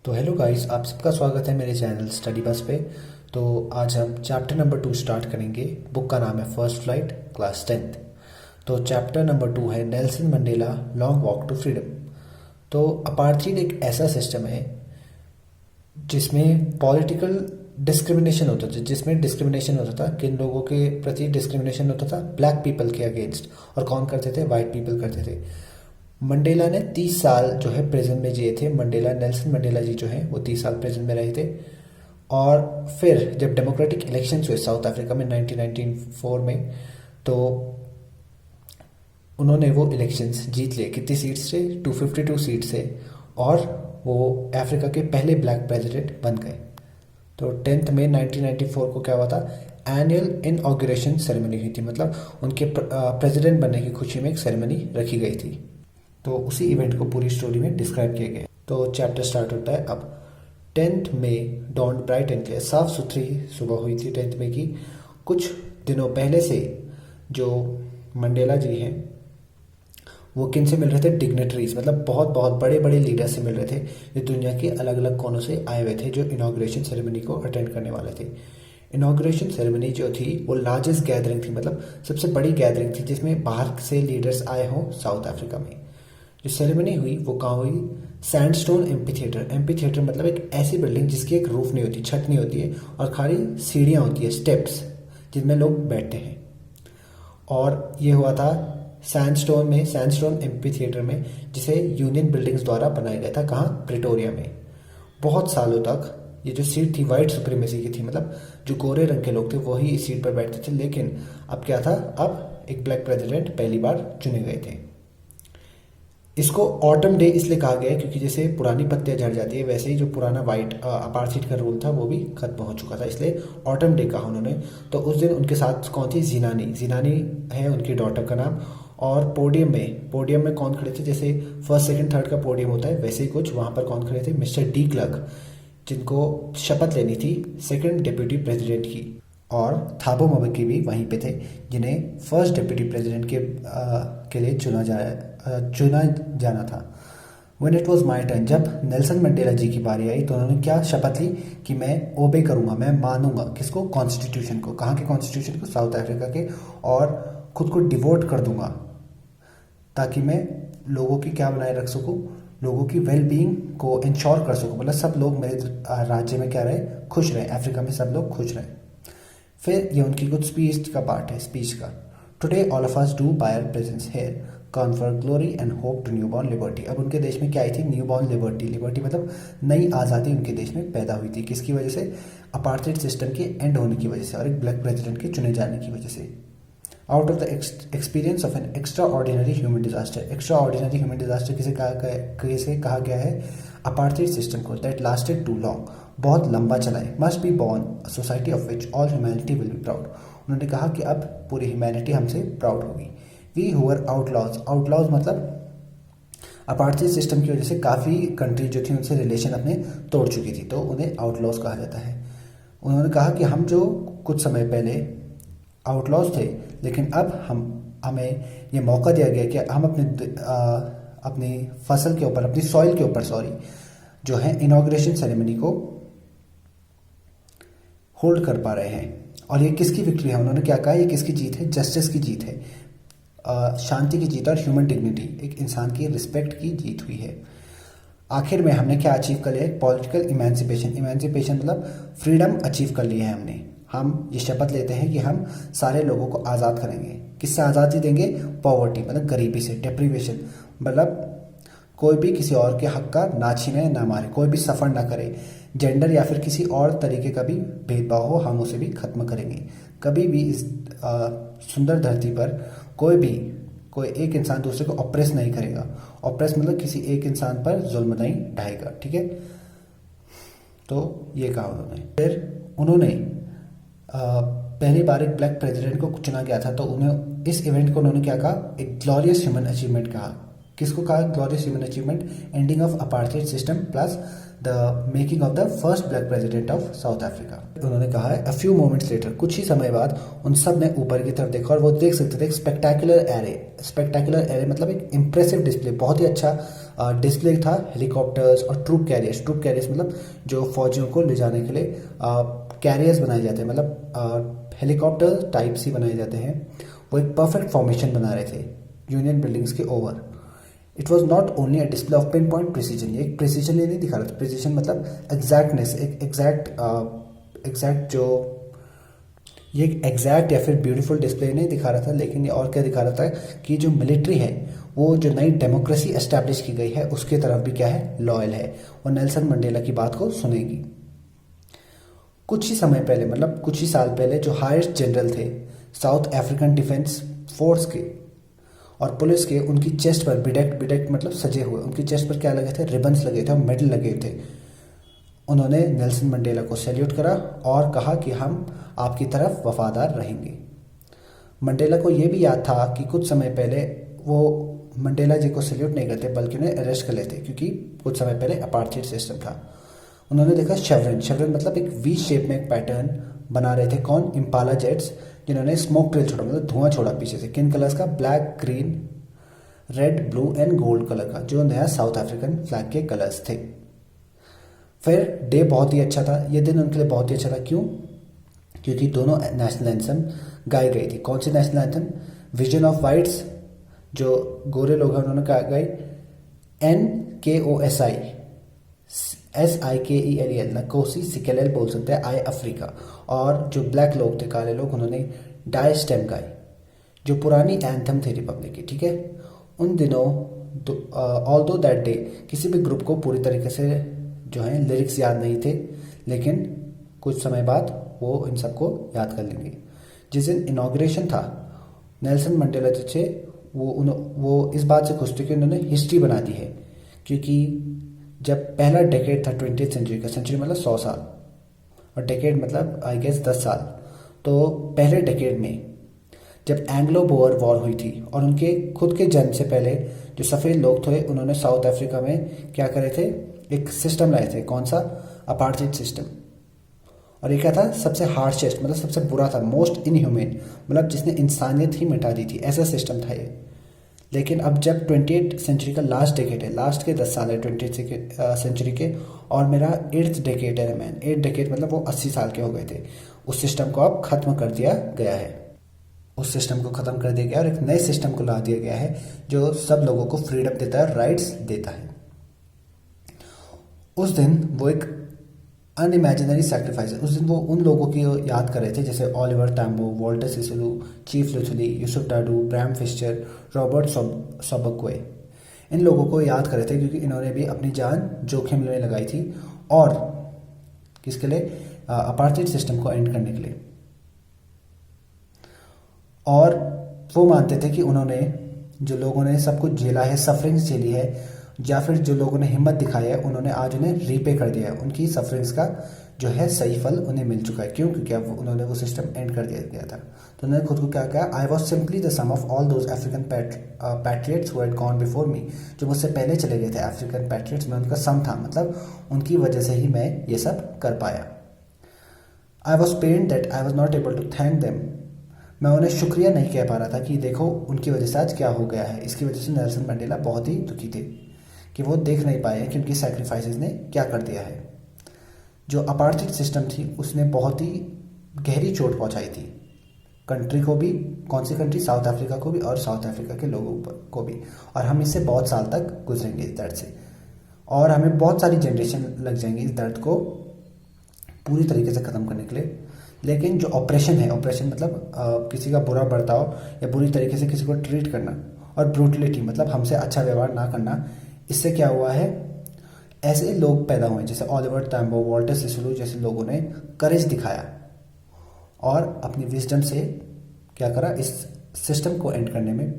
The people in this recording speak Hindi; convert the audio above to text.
तो हेलो गाइस, आप सबका स्वागत है मेरे चैनल स्टडी बस पे। तो आज हम चैप्टर नंबर 2 स्टार्ट करेंगे। बुक का नाम है फर्स्ट फ्लाइट क्लास 10th। तो चैप्टर नंबर 2 है Nelson Mandela long walk to freedom. तो अपार्थाइड एक ऐसा सिस्टम है जिसमें पॉलिटिकल डिस्क्रिमिनेशन होता था, किन लोगों के प्रति डिस्क्रिमिनेशन होता था? ब्लैक पीपल के अगेंस्ट। और कौन करते थे? वाइट पीपल करते थे। मंडेला ने 30 साल जो है प्रिजन में जिए थे। नेल्सन मंडेला जी जो हैं वो 30 साल प्रिजन में रहे थे। और फिर जब डेमोक्रेटिक इलेक्शंस हुए साउथ अफ्रीका में 1994 में, तो उन्होंने वो इलेक्शंस जीत लिए। कितनी सीट से? 252 सीट से। और वो अफ्रीका के पहले ब्लैक प्रेसिडेंट बन गए। तो 10 मई 1994 को क्या हुआ था? एनुअल इनऑग्रेशन सेरेमनी हुई थी, मतलब उनके प्रेसिडेंट बनने की खुशी में एक सेरेमनी रखी गई थी। तो उसी इवेंट को पूरी स्टोरी में डिस्क्राइब किया गया है। तो चैप्टर स्टार्ट होता है अब। 10th May dawn bright and clear, साफ सुथरी सुबह हुई थी 10th मई की। कुछ दिनों पहले से जो मंडेला जी हैं वो किन से मिल रहे थे? डिग्नेटरीज, मतलब बहुत बहुत बड़े बड़े लीडर से मिल रहे थे जो दुनिया के अलग अलग कोनों से आए हुए थे, जो इनॉग्रेशन सेरेमनी को अटेंड करने वाले थे। इनॉग्रेशन सेरेमनी जो थी वो लार्जेस्ट गैदरिंग थी, मतलब सबसे बड़ी गैदरिंग थी जिसमें बाहर से लीडर्स आए हों साउथ अफ्रीका में। जो सेरेमनी हुई वो कहाँ हुई? सैंडस्टोन एम्पी थिएटर मतलब एक ऐसी बिल्डिंग जिसकी एक रूफ नहीं होती, छत नहीं होती है, और खाली सीढ़ियाँ होती है, स्टेप्स, जिनमें लोग बैठते हैं। और ये हुआ था सैंडस्टोन एम्पी थिएटर में, जिसे यूनियन बिल्डिंग्स द्वारा बनाया गया था। कहाँ? प्रिटोरिया में। बहुत सालों तक ये जो सीट थी वाइट सुप्रीमेसी की थी, मतलब जो गोरे रंग के लोग थे वही इस सीट पर बैठते थे। लेकिन अब क्या था? अब एक ब्लैक प्रेसिडेंट पहली बार चुने गए थे। इसको ऑटम डे इसलिए कहा गया है क्योंकि जैसे पुरानी पत्तियां झड़ जाती है, वैसे ही जो पुराना वाइट अपार्थाइड का रूल था वो भी खत्म हो चुका था, इसलिए ऑटम डे कहा उन्होंने। तो उस दिन उनके साथ कौन थी? जिनानी है उनकी डॉटर का नाम। और पोडियम में कौन खड़े थे? जैसे फर्स्ट सेकंड थर्ड का पोडियम होता है वैसे ही कुछ वहां पर कौन खड़े थे? मिस्टर डी क्लर्क, जिनको शपथ लेनी थी सेकंड डिप्यूटी प्रेसिडेंट की। और थाबो मोबेकी भी वहीं पे थे, जिन्हें फर्स्ट डिप्यूटी प्रेसिडेंट के लिए चुना जाना था। When it was my turn, जब नेल्सन मंडेला जी की बारी आई तो उन्होंने क्या शपथ ली? कि मैं ओबे करूंगा, मैं मानूंगा। किसको? कॉन्स्टिट्यूशन को। कहाँ के कॉन्स्टिट्यूशन को? साउथ अफ्रीका के। और खुद को डिवोट कर दूंगा ताकि मैं लोगों की क्या बनाए रख सकूं? लोगों की वेल बीइंग को इंश्योर कर सकूं, मतलब सब लोग मेरे राज्य में क्या रहे? खुश रहे, अफ्रीका में सब लोग खुश रहे। फिर ये उनकी कुछ स्पीच का पार्ट है, स्पीच का। Today all of us do by our presence here confer glory and hope to new born liberty. अब उनके देश में क्या आई थी? न्यू बॉर्न लिबर्टी मतलब नई आज़ादी उनके देश में पैदा हुई थी। किसकी वजह से? अपार्थाइड सिस्टम के एंड होने की वजह से और एक ब्लैक प्रेसिडेंट के चुने जाने की वजह से। Out of the experience of an extra ordinary human disaster किसे कहा गया है? अपार्थाइड सिस्टम को। दैट लास्टेड टू लॉन्ग, बहुत लंबा चला है। Must be born a society of which all humanity will be proud. उन्होंने कहा कि अब पूरी ह्यूमैनिटी हमसे प्राउड होगी। वी हुआ आउटलॉज मतलब अपार्थाइड सिस्टम की वजह से काफ़ी कंट्री जो थी उनसे रिलेशन अपने तोड़ चुकी थी, तो उन्हें आउटलॉज कहा जाता है। उन्होंने कहा कि हम जो कुछ समय पहले आउटलॉज थे, लेकिन अब हमें ये मौका दिया गया कि हम अपनी फसल के ऊपर, अपनी सॉइल के ऊपर जो है इनॉग्रेशन सेरेमनी को होल्ड कर पा रहे हैं। और ये किसकी विक्ट्री है? उन्होंने क्या कहा? ये किसकी जीत है? जस्टिस की जीत है, शांति की जीत और ह्यूमन डिग्निटी, एक इंसान की रिस्पेक्ट की जीत हुई है। आखिर में हमने क्या अचीव कर लिया? पॉलिटिकल इमेंसिपेशन मतलब फ्रीडम अचीव कर ली है हमने। हम ये शपथ लेते हैं कि हम सारे लोगों को आज़ाद करेंगे। किससे आज़ादी देंगे? पॉवर्टी मतलब गरीबी से। डेप्रीवेशन मतलब कोई भी किसी और के हक का ना छीने ना मारे, कोई भी सफ़र ना करे। जेंडर या फिर किसी और तरीके का भी भेदभाव हो, हम उसे भी खत्म करेंगे। कभी भी इस सुंदर धरती पर कोई एक इंसान दूसरे को ऑप्रेस नहीं करेगा। ऑप्रेस मतलब किसी एक इंसान पर जुल्म नहीं ढाएगा, ठीक है? तो ये कहा उन्होंने। फिर उन्होंने पहली बार एक ब्लैक प्रेसिडेंट को चुना गया था, तो उन्हें इस इवेंट को उन्होंने क्या कहा? एक ग्लोरियस ह्यूमन अचीवमेंट कहा। किसको कहा glorious human achievement? Ending of apartheid system plus the making of the first black president of south Africa. उन्होंने कहा है अ फ्यू मोमेंट्स लेटर, कुछ ही समय बाद उन सब ने ऊपर की तरफ देखा और वो देख सकते थे एक स्पेक्टेकुलर एरे मतलब एक इम्प्रेसिव डिस्प्ले, बहुत ही अच्छा डिस्प्ले था हेलीकॉप्टर्स और ट्रूप कैरियर्स मतलब जो फौजियों को ले जाने के लिए कैरियर्स बनाए जाते हैं, मतलब हेलीकॉप्टर टाइप सी बनाए जाते हैं। वो एक परफेक्ट फॉर्मेशन बना रहे थे यूनियन बिल्डिंग्स के over. It was not only a display of pin point precision, ये एक प्रिसीजन ये नहीं दिखा रहा था, प्रिसीजन मतलब एग्जैक्टनेस, एक एग्जैक्ट जो ये एक एग्जैक्ट या फिर ब्यूटीफुल डिस्प्ले नहीं दिखा रहा था, लेकिन ये और क्या दिखा रहा था कि जो मिलिट्री है वो जो नई डेमोक्रेसी एस्टैब्लिश की गई है उसके तरफ भी क्या है, लॉयल है और नेल्सन मंडेला की बात को सुनेगी। कुछ ही समय पहले मतलब कुछ ही साल पहले जो हाईएस्ट जनरल थे साउथ अफ्रीकन डिफेंस फोर्स के और पुलिस के, उनकी चेस्ट पर बिडेक्ट मतलब सजे हुए, उनकी चेस्ट पर क्या लगे थे, रिबन्स लगे थे और मेडल लगे थे। उन्होंने नेल्सन मंडेला को सैल्यूट करा और कहा कि हम आपकी तरफ वफादार रहेंगे। मंडेला को यह भी याद था कि कुछ समय पहले वो मंडेला जी को सैल्यूट नहीं करते बल्कि उन्हें अरेस्ट कर लेते, क्योंकि कुछ समय पहले अपार्थाइड सिस्टम था। उन्होंने देखा शेवरन मतलब एक वी शेप में एक पैटर्न बना रहे थे। कौन? इम्पाला जेट्स, जिन्होंने स्मोक ट्रेल छोड़ा मतलब धुआं छोड़ा पीछे से। किन कलर्स का? Black, green, red, blue and gold colour का, जो नया साउथ अफ्रीकन फ्लैग के कलर्स थे। फिर डे बहुत ही अच्छा था, ये दिन उनके लिए बहुत ही अच्छा था। क्यों? क्योंकि दोनों नेशनल एंथम गाई गई थी। कौन सी national anthem? Vision of whites, जो गोरे लोग हैं उन्होंने कहा गई NKOSI SIKELEL नकोसी सिकेलेल बोल सकते हैं, आई अफ्रीका। और जो ब्लैक लोग थे, काले लोग, उन्होंने डाई स्टेम गाई, जो पुरानी एंथम थी रिपब्लिक की। ठीक है, उन दिनों ऑल्दो दैट डे किसी भी ग्रुप को पूरी तरीके से जो है लिरिक्स याद नहीं थे, लेकिन कुछ समय बाद वो इन सबको याद कर लेंगे। जिस दिन इनॉग्रेशन था, नेल्सन मंडेला जो थे वो इस बात से खुश थे कि उन्होंने हिस्ट्री बना दी है, क्योंकि जब पहला डेकेड था 20th सेंचुरी का, सेंचुरी मतलब 100 साल और डेकेड मतलब आई गेस 10 साल, तो पहले डेकेड में जब एंग्लो बोअर वॉर हुई थी और उनके खुद के जन्म से पहले जो सफ़ेद लोग थे उन्होंने साउथ अफ्रीका में क्या करे थे, एक सिस्टम लाए थे। कौन सा? Apartheid system. और ये क्या था? सबसे हार्शेस्ट मतलब सबसे बुरा था, मोस्ट इनह्यूमन, मतलब जिसने इंसानियत ही मिटा दी थी, ऐसा सिस्टम था ये। लेकिन अब जब 20th सेंचुरी का लास्ट डेकेड है, लास्ट के 10 साल है 20th सेंचुरी के, और मेरा 8th डेकेड है मैन, 8th डेकेड मतलब वो 80 साल के हो गए थे, उस सिस्टम को अब खत्म कर दिया गया है। उस सिस्टम को ख़त्म कर दिया गया और एक नए सिस्टम को ला दिया गया है जो सब लोगों को फ्रीडम देता है, राइट्स देता है। उस दिन वो एक अनइमेजिनरी सेक्रीफाइस है। उस दिन वो उन लोगों की याद कर रहे थे जैसे Oliver Tambo, Walter Sisulu, chief Luthuli, Yusuf Dadoo, Bram Fischer, Robert Sobukwe. इन लोगों को याद कर रहे थे क्योंकि इन्होंने भी अपनी जान जोखिम में लगाई थी। और किसके लिए? अपार्थाइड सिस्टम को एंड करने के लिए। और वो मानते थे कि उन्होंने, जो लोगों ने सब कुछ झेला है, सफरिंग्स झेली है, या फिर जो लोगों ने हिम्मत दिखाई है, उन्होंने आज उन्हें रीपे कर दिया है। उनकी सफरिंग्स का जो है सही फल उन्हें मिल चुका है। क्यों? क्योंकि अब उन्होंने वो सिस्टम एंड कर दिया गया था। तो उन्होंने खुद को क्या कहा? I was simply the sum of all those African patriots who had gone before me. जो मुझसे पहले चले गए थे अफ्रीकन पैट्रियट्स, मैं उनका सम था, मतलब उनकी वजह से ही मैं ये सब कर पाया। I was pained that I was not able to thank them. मैं उन्हें शुक्रिया नहीं कह पा रहा था कि देखो उनकी वजह से आज क्या हो गया है। इसकी वजह से नेल्सन मंडेला बहुत ही दुखी थे कि वो देख नहीं पाए कि उनकी सैक्रिफाइसेस ने क्या कर दिया है। जो अपार्थाइड सिस्टम थी उसने बहुत ही गहरी चोट पहुंचाई थी कंट्री को भी। कौन सी कंट्री? साउथ अफ्रीका को भी और साउथ अफ्रीका के लोगों को भी। और हम इससे बहुत साल तक गुजरेंगे इस दर्द से, और हमें बहुत सारी जनरेशन लग जाएंगी इस दर्द को पूरी तरीके से ख़त्म करने के लिए। लेकिन जो ऑपरेशन है, ऑपरेशन मतलब किसी का बुरा बर्ताव या बुरी तरीके से किसी को ट्रीट करना, और ब्रूटलिटी मतलब हमसे अच्छा व्यवहार ना करना, इससे क्या हुआ है, ऐसे लोग पैदा हुए जैसे ओलिवर टैम्बो, वॉल्टर सिसुलू जैसे लोगों ने करेज दिखाया और अपनी विजडम से क्या करा, इस सिस्टम को एंड करने में